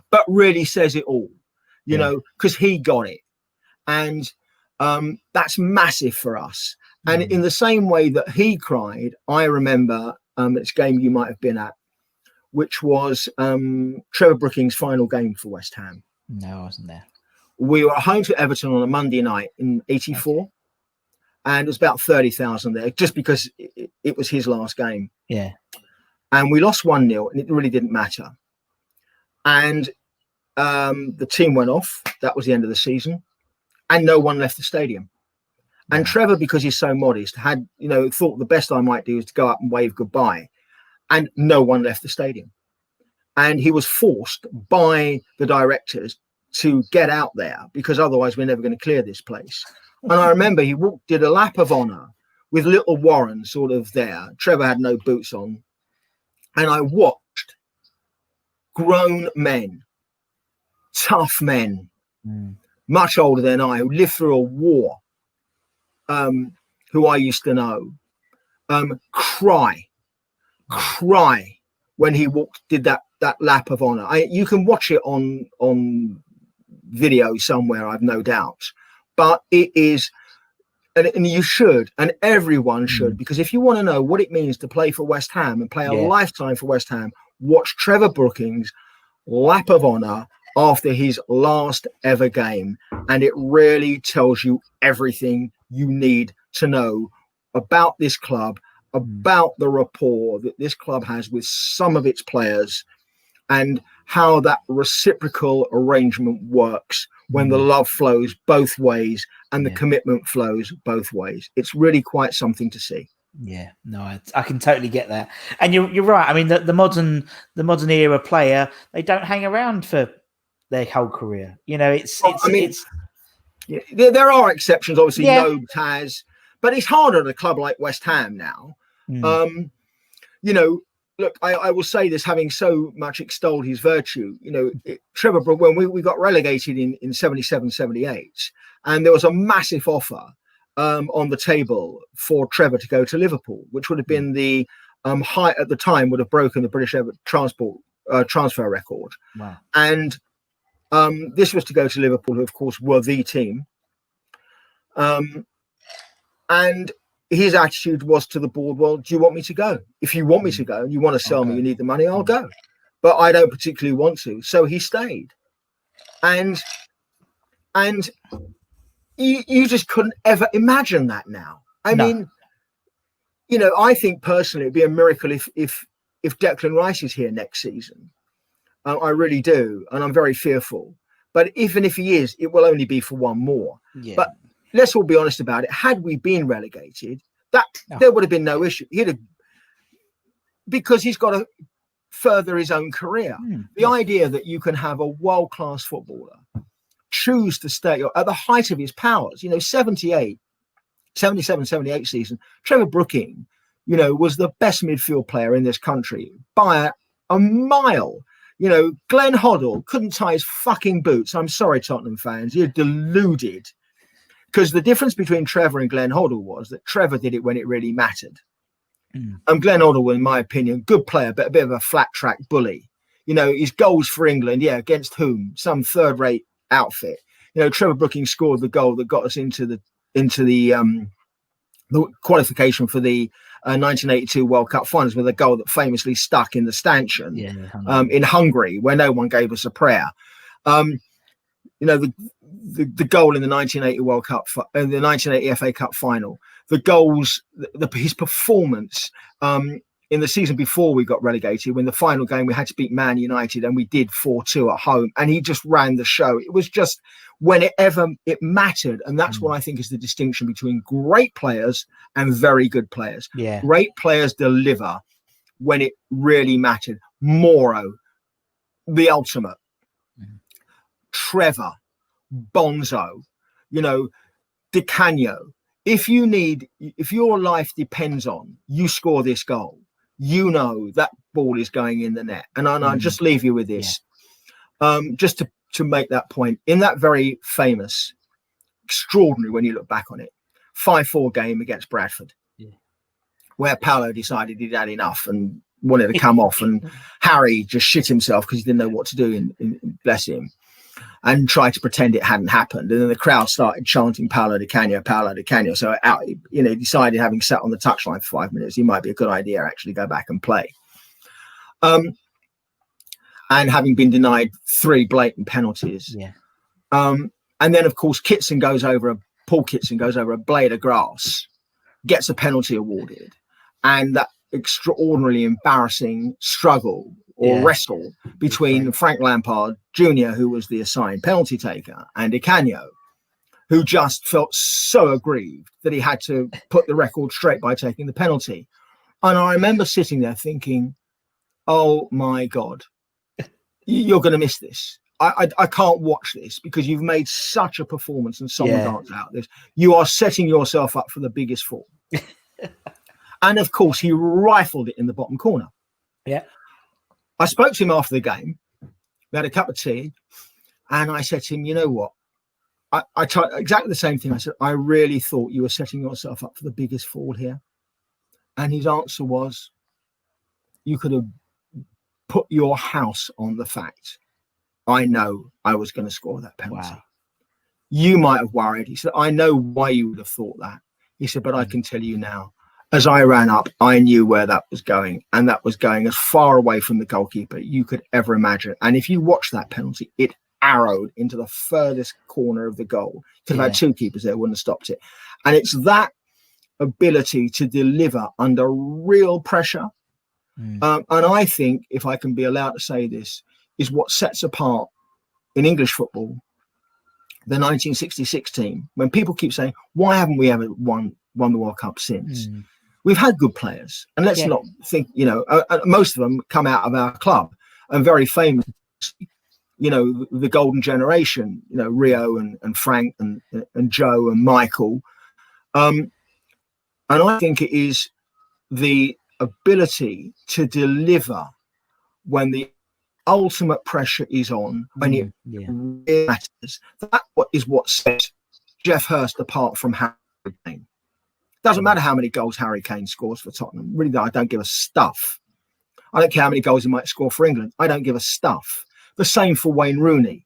But really says it all, you know, because he got it. And that's massive for us. And in the same way that he cried, I remember it's a game you might have been at, which was Trevor Brookings' final game for West Ham. No, I wasn't there. We were home to Everton on a Monday night in '84, and it was about 30,000 there, just because it was his last game. Yeah. And we lost 1-0, and it really didn't matter. And the team went off. That was the end of the season, and no one left the stadium. And Trevor, because he's so modest, had, you know, thought the best I might do is to go up and wave goodbye. And no one left the stadium. And he was forced by the directors to get out there because otherwise we're never going to clear this place. And I remember he did a lap of honour with little Warren sort of there. Trevor had no boots on. And I watched grown men, tough men, much older than I, who lived through a war, who I used to know, cry when he did that lap of honor. You can watch it on video somewhere, I've no doubt, but it is, and you should, and everyone should, because if you want to know what it means to play for West Ham and play a lifetime for West Ham, watch Trevor Brookings' lap of honor after his last ever game, and it really tells you everything you need to know about this club, about the rapport that this club has with some of its players, and how that reciprocal arrangement works when the love flows both ways and the commitment flows both ways. It's really quite something to see. Yeah, no, I can totally get that. And you're right. I mean, the modern era player, they don't hang around for their whole career. You know, there are exceptions. Obviously, Nobes has, but it's harder at a club like West Ham now. You know, look, I will say this, having so much extolled his virtue, you know, Trevor Brook, when we got relegated in 77, 78, and there was a massive offer on the table for Trevor to go to Liverpool, which would have been the height at the time, would have broken the British transfer record. Wow. And this was to go to Liverpool, who of course were the team. And his attitude was to the board, well, do you want me to go? If you want me to go and you want to sell me, you need the money, I'll go. But I don't particularly want to. So he stayed. And you just couldn't ever imagine that now. I mean, I think personally it'd be a miracle if Declan Rice is here next season. I really do, and I'm very fearful. But even if he is, it will only be for one more. Yeah. But let's all be honest about it. Had we been relegated, there would have been no issue. Because he's got to further his own career. The idea that you can have a world-class footballer choose to stay at the height of his powers, 77, 78 season, Trevor Brooking, was the best midfield player in this country by a mile. Glenn Hoddle couldn't tie his fucking boots. I'm sorry, Tottenham fans, you're deluded. Because the difference between Trevor and Glenn Hoddle was that Trevor did it when it really mattered. Glenn Hoddle, in my opinion, good player, but a bit of a flat track bully. His goals for England, against whom? Some third-rate outfit. Trevor Brooking scored the goal that got us into the qualification for the 1982 World Cup finals, with a goal that famously stuck in the stanchion in Hungary, where no one gave us a prayer. The goal in the 1980 World Cup, in the 1980 FA Cup final, the goals, his performance in the season before we got relegated, when the final game we had to beat Man United, and we did 4-2 at home, and he just ran the show. It was just whenever it mattered, and that's what I think is the distinction between great players and very good players. Great players deliver when it really mattered. Moro, the ultimate. Trevor, Bonzo, Di Canio. If your life depends on you score this goal, that ball is going in the net. And I'll just leave you with this. Just to make that point, in that very famous, extraordinary, when you look back on it, 5-4 game against Bradford, where Paolo decided he'd had enough and wanted to come off, and Harry just shit himself because he didn't know what to do, bless him, and tried to pretend it hadn't happened. And then the crowd started chanting Paolo Di Canio, Paolo Di Canio. So he decided, having sat on the touchline for 5 minutes, it might be a good idea actually go back and play. And having been denied 3 blatant penalties. And then, of course, Paul Kitson goes over a blade of grass, gets a penalty awarded, and that extraordinarily embarrassing struggle or wrestle between Frank Lampard Jr., who was the assigned penalty taker, and Di Canio, who just felt so aggrieved that he had to put the record straight by taking the penalty. And I remember sitting there thinking, oh my God, you're going to miss this. I can't watch this because you've made such a performance and someone danced out this. You are setting yourself up for the biggest fall. And of course, he rifled it in the bottom corner. I spoke to him after the game. We had a cup of tea, and I said to him, you know what? I tried exactly the same thing. I said, I really thought you were setting yourself up for the biggest fall here. And his answer was, you could have put your house on the fact I know I was going to score that penalty. Wow. You might have worried. He said, I know why you would have thought that. He said, but I can tell you now, as I ran up, I knew where that was going, and that was going as far away from the goalkeeper you could ever imagine. And if you watch that penalty, it arrowed into the furthest corner of the goal. Could have had 2 keepers there, wouldn't have stopped it. And it's that ability to deliver under real pressure. And I think, if I can be allowed to say this, is what sets apart in English football the 1966 team. When people keep saying, why haven't we ever won the World Cup since? We've had good players, and let's not think, most of them come out of our club, and very famous, the golden generation, Rio and Frank and Joe and Michael. And I think it is the ability to deliver when the ultimate pressure is on, when it really matters. That is what sets Jeff Hurst apart from Harry Kane. Doesn't matter how many goals Harry Kane scores for Tottenham. Really, I don't give a stuff. I don't care how many goals he might score for England. I don't give a stuff. The same for Wayne Rooney.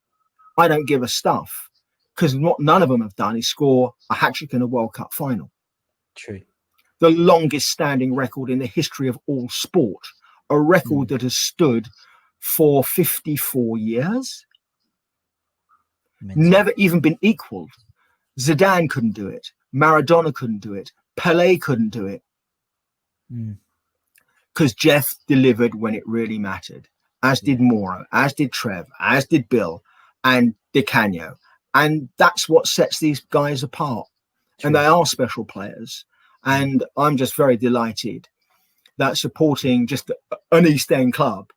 I don't give a stuff, because what none of them have done is score a hat-trick in a World Cup final. True. The longest standing record in the history of all sport. A record that has stood for 54 years. Never even been equaled. Zidane couldn't do it. Maradona couldn't do it. Pelé couldn't do it. because Jeff delivered when it really mattered, as did Moro, as did Trev, as did Bill and Di Canio. And that's what sets these guys apart. True. And they are special players. And I'm just very delighted that supporting just an East End club,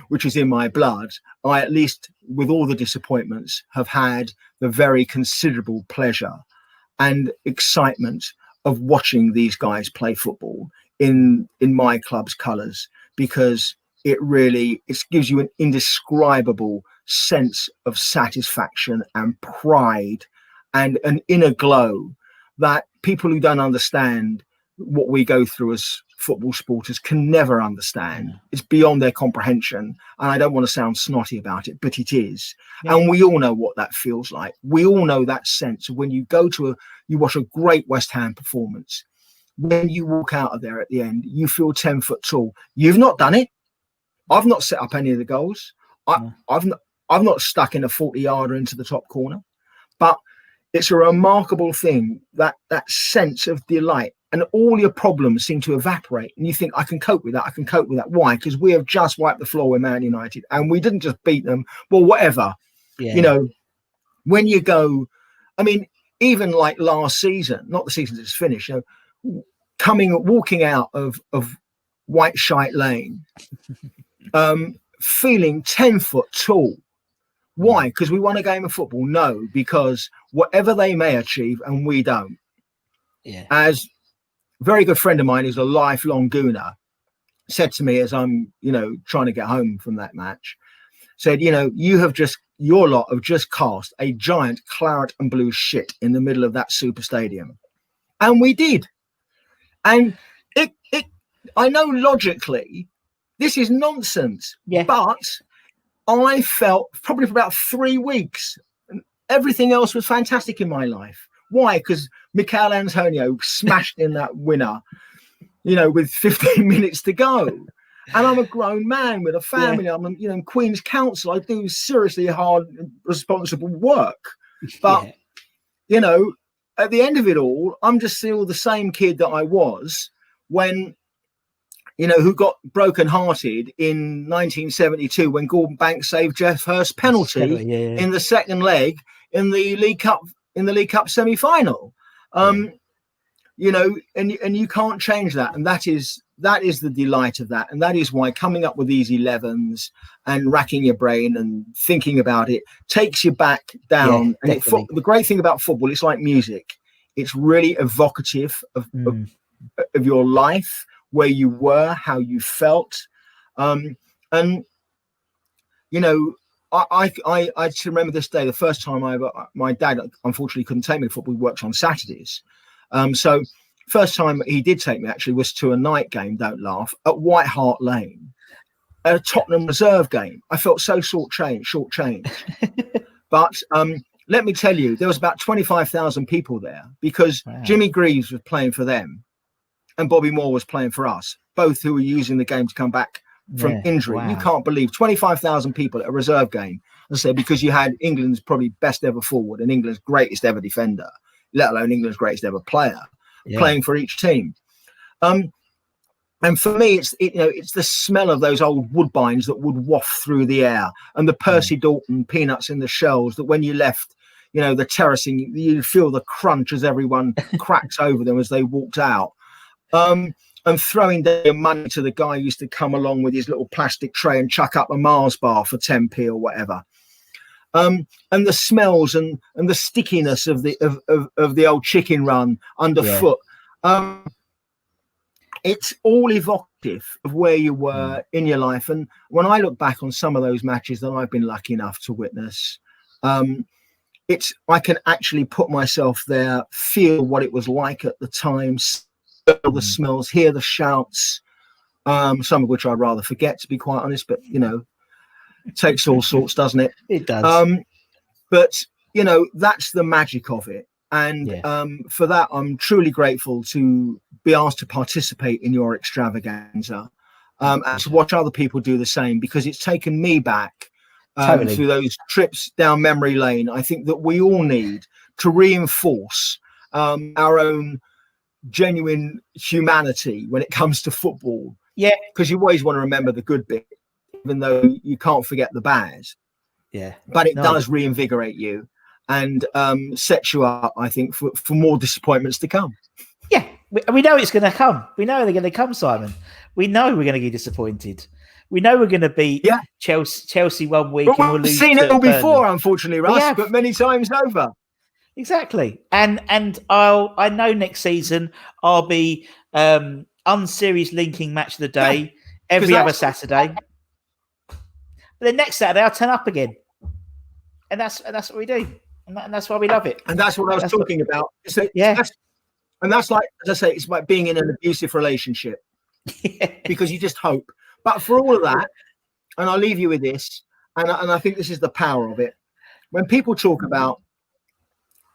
which is in my blood, I, at least with all the disappointments, have had the very considerable pleasure and excitement of watching these guys play football in my club's colours, because it gives you an indescribable sense of satisfaction and pride and an inner glow that people who don't understand what we go through as football supporters can never understand. It's beyond their comprehension, and I don't want to sound snotty about it, but it is. And we all know what that feels like. We all know that sense of when you go to you watch a great West Ham performance, when you walk out of there at the end, you feel 10 foot tall. You've not done it. I've not set up any of the goals. I've not stuck in a 40-yarder into the top corner, but it's a remarkable thing, that sense of delight, and all your problems seem to evaporate. And you think, I can cope with that. I can cope with that. Why? Because we have just wiped the floor with Man United, and we didn't just beat them. Well, whatever. Yeah. You know, when you go, I mean, even like last season, not the season that's finished, you know, walking out of White Shite Lane, feeling 10 foot tall. Why? Because we won a game of football? No, because whatever they may achieve and we don't. Yeah. As a very good friend of mine who's a lifelong Gooner said to me as I'm, trying to get home from that match, said, your lot have just cast a giant claret and blue shit in the middle of that super stadium. And we did. And I know logically this is nonsense, but I felt probably for about 3 weeks everything else was fantastic in my life. Why? Because Michail Antonio smashed in that winner, with 15 minutes to go. And I'm a grown man with a family. I'm, in Queen's Council. I do seriously hard, responsible work. But, at the end of it all, I'm just still the same kid that I was when, who got broken-hearted in 1972 when Gordon Banks saved Jeff Hurst's penalty in the second leg in the League Cup semi-final. And you can't change that. And that is the delight of that. And that is why coming up with these 11s and racking your brain and thinking about it takes you back down. And the great thing about football, it's like music. It's really evocative of your life, where you were, how you felt. I still remember this day, the first time my dad unfortunately couldn't take me to football. We worked on Saturdays. So first time he did take me actually was to a night game, don't laugh, at White Hart Lane, a Tottenham reserve game. I felt so short-changed. But let me tell you, there was about 25,000 people there because Jimmy Greaves was playing for them and Bobby Moore was playing for us, both who were using the game to come back from injury. Wow. You can't believe 25,000 people at a reserve game. I said, because you had England's probably best ever forward and England's greatest ever defender, let alone England's greatest ever player, playing for each team. And for me, it's the smell of those old woodbines that would waft through the air, and the Percy Dalton peanuts in the shells that when you left, the terracing, you feel the crunch as everyone cracks over them as they walked out. And throwing their money to the guy who used to come along with his little plastic tray and chuck up a Mars bar for 10p or whatever. And the smells and the stickiness of the old chicken run underfoot. It's all evocative of where you were in your life. And when I look back on some of those matches that I've been lucky enough to witness, I can actually put myself there, feel what it was like at the time, the smells, hear the shouts, some of which I'd rather forget, to be quite honest, but it takes all sorts, doesn't it? It does. But that's the magic of it. And for that, I'm truly grateful to be asked to participate in your extravaganza, and to watch other people do the same, because it's taken me back through those trips down memory lane. I think that we all need to reinforce our own genuine humanity when it comes to football. Yeah. Because you always want to remember the good bit, even though you can't forget the bad. Yeah. But it does reinvigorate you and sets you up, I think, for more disappointments to come. Yeah. We know it's going to come. We know they're going to come, Simon. We know we're going to get disappointed. We know we're going to beat Chelsea 1 week and we'll lose. We've seen it all before, unfortunately, Russ, but many times over. Exactly. And I know next season I'll be unserious linking match of the day every other Saturday. But then next Saturday I'll turn up again. And that's what we do. And that's why we love it. And that's what I was talking about. So, and that's like, as I say, it's like being in an abusive relationship. Because you just hope. But for all of that, and I'll leave you with this, and I think this is the power of it. When people talk about,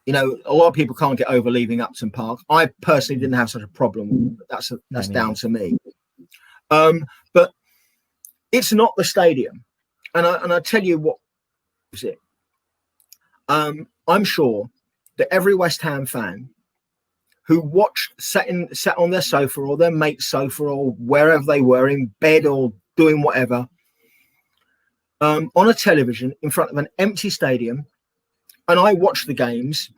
a lot of people can't get over leaving Upton Park. I personally didn't have such a problem. But that's down to me. But it's not the stadium. And I tell you what is it. I'm sure that every West Ham fan who sat on their sofa or their mate's sofa or wherever they were, in bed or doing whatever, on a television in front of an empty stadium, and I watched the games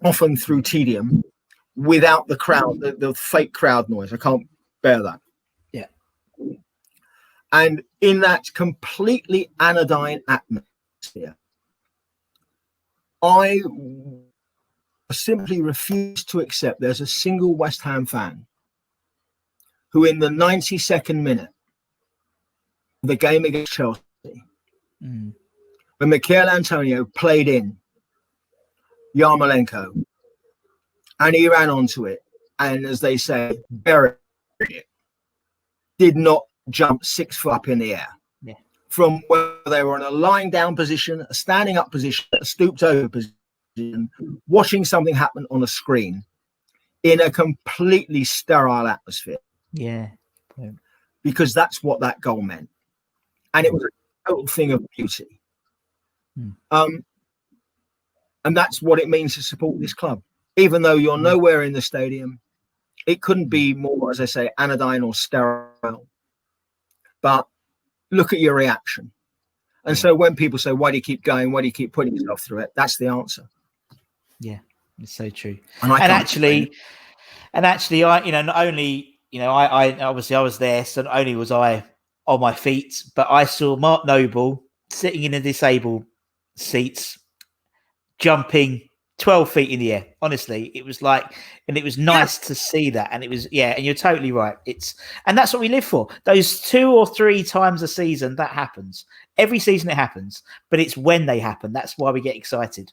often through tedium without the crowd, the fake crowd noise. I can't bear that. Yeah. And in that completely anodyne atmosphere, I simply refuse to accept there's a single West Ham fan who in the 92nd minute of the game against Chelsea, when Michail Antonio played in Yarmolenko and he ran onto it and, as they say, buried it, did not jump 6 foot up in the air from where they were in a lying down position, a standing up position, a stooped over position, watching something happen on a screen in a completely sterile atmosphere. Yeah. Because that's what that goal meant. And it was a total thing of beauty. And that's what it means to support this club. Even though you're nowhere in the stadium, it couldn't be more, as I say, anodyne or sterile. But look at your reaction. And so when people say, why do you keep going? Why do you keep putting yourself through it? That's the answer. Yeah, it's so true. And actually, I, not only, I obviously I was there, so not only was I on my feet, but I saw Mark Noble sitting in the disabled seats, jumping 12 feet in the air. Honestly, it was like, and it was nice to see that. And it was, and you're totally right. And that's what we live for. Those 2 or 3 times a season that happens. Every season it happens, but it's when they happen. That's why we get excited.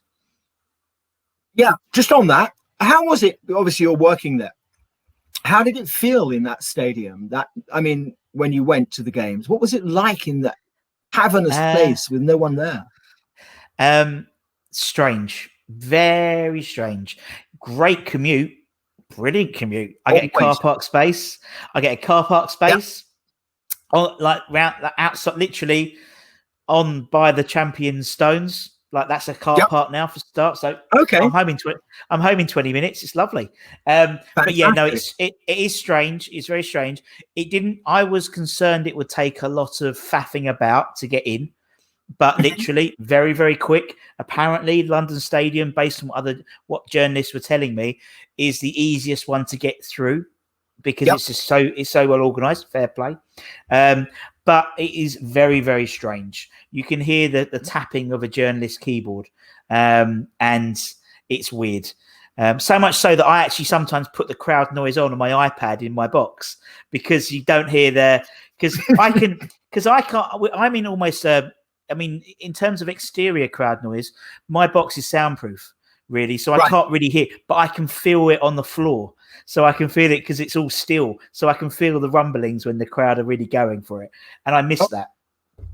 Yeah, just on that, how was it? Obviously, you're working there. How did it feel in that stadium? When you went to the games, what was it like in that cavernous place with no one there? Strange, very strange. Great commute, brilliant commute. I get a car park space. Round outside, literally on by the Champion Stones. Like that's a car park now for start. So I'm home in 20 minutes. It's lovely. But yeah, no, it is strange. It's very strange. I was concerned it would take a lot of faffing about to get in, but literally very, very quick. Apparently London Stadium, based on what journalists were telling me, is the easiest one to get through because it's just so well organized. Fair play. But it is very, very strange. You can hear the tapping of a journalist's keyboard, and it's weird. So much so that I actually sometimes put the crowd noise on my iPad in my box because you don't hear I'm in almost, in terms of exterior crowd noise, my box is soundproof, really. So I can't really hear, but I can feel it on the floor. So I can feel it because it's all still. So I can feel the rumblings when the crowd are really going for it. And I miss that.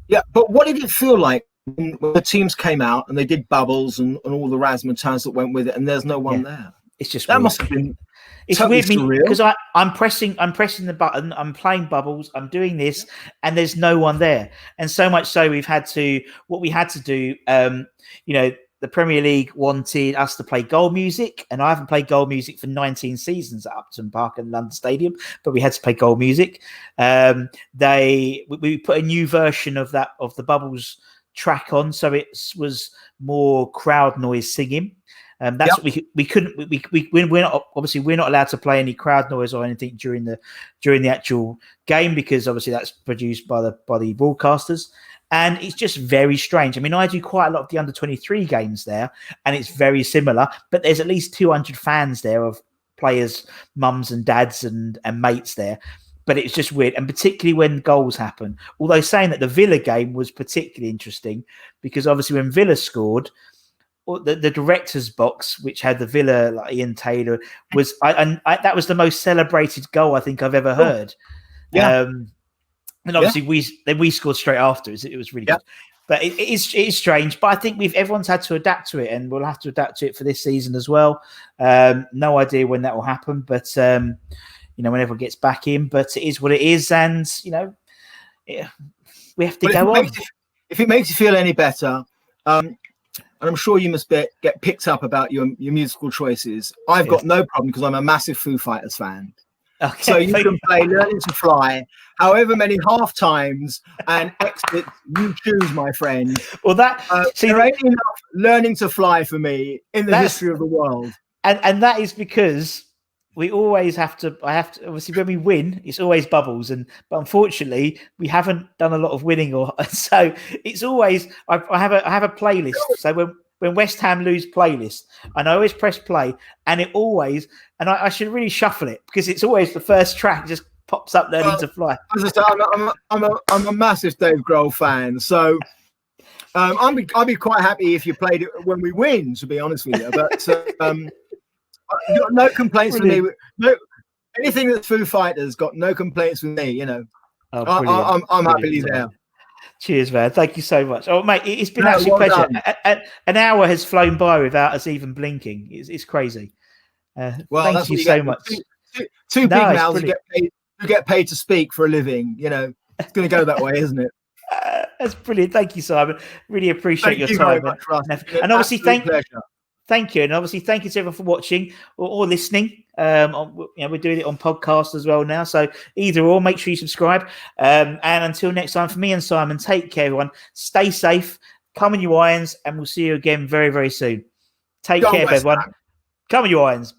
Yeah, but what did it feel like when the teams came out and they did bubbles and all the razzmatazz that went with it and there's no one there? It's just that weird. Must have been it's totally weird because I'm pressing the button, I'm playing bubbles, I'm doing this, and there's no one there. And so much so what we had to do, the Premier League wanted us to play goal music, and I haven't played goal music for 19 seasons at Upton Park and London Stadium, but we had to play goal music. We put a new version of the Bubbles track on, so it was more crowd noise singing. That's what we couldn't. We're not allowed to play any crowd noise or anything during the actual game, because obviously that's produced by the broadcasters. And it's just very strange. I mean, I do quite a lot of the under-23 games there, and it's very similar. But there's at least 200 fans there of players, mums and dads and mates there. But it's just weird, and particularly when goals happen. Although saying that the Villa game was particularly interesting, because obviously when Villa scored, the director's box, which had the Villa, like Ian Taylor, was that was the most celebrated goal I think I've ever heard. Yeah. And obviously we scored straight after. It was really good. But it is strange. But I think everyone's had to adapt to it, and we'll have to adapt to it for this season as well. No idea when that will happen, but when everyone gets back in. But it is what it is, and we have to go on. If it makes you feel any better, and I'm sure you must get picked up about your musical choices. I've got no problem, because I'm a massive Foo Fighters fan. Okay, so you can play Learning to Fly however many half times and exits you choose, my friend. Well, there ain't enough Learning to Fly for me in the history of the world. And that is because we always have to, obviously when we win, it's always Bubbles. But unfortunately we haven't done a lot of winning, so it's always, I have a playlist. So when West Ham lose playlist, and I always press play, and it always, and I should really shuffle it, because it's always the first track just pops up, Learning to Fly. As I say, I'm a massive Dave Grohl fan, so I'd be quite happy if you played it when we win, to be honest with you. But you got no complaints with me. No, anything that's Foo Fighters got no complaints with me. I'm happily there. Cheers, man. Thank you so much. Oh, mate, it's been absolutely pleasure. An hour has flown by without us even blinking. It's crazy. Thank you so much. Two big mouths who get paid to speak for a living. It's going to go that way, isn't it? That's brilliant. Thank you, Simon. Really appreciate your time. And obviously, thank you. And obviously, thank you to everyone for watching or listening. We're doing it on podcast as well now. So either or, make sure you subscribe. And until next time, for me and Simon, take care, everyone. Stay safe. Come on, you irons, and we'll see you again very, very soon. Take care, everyone. Come on, you irons.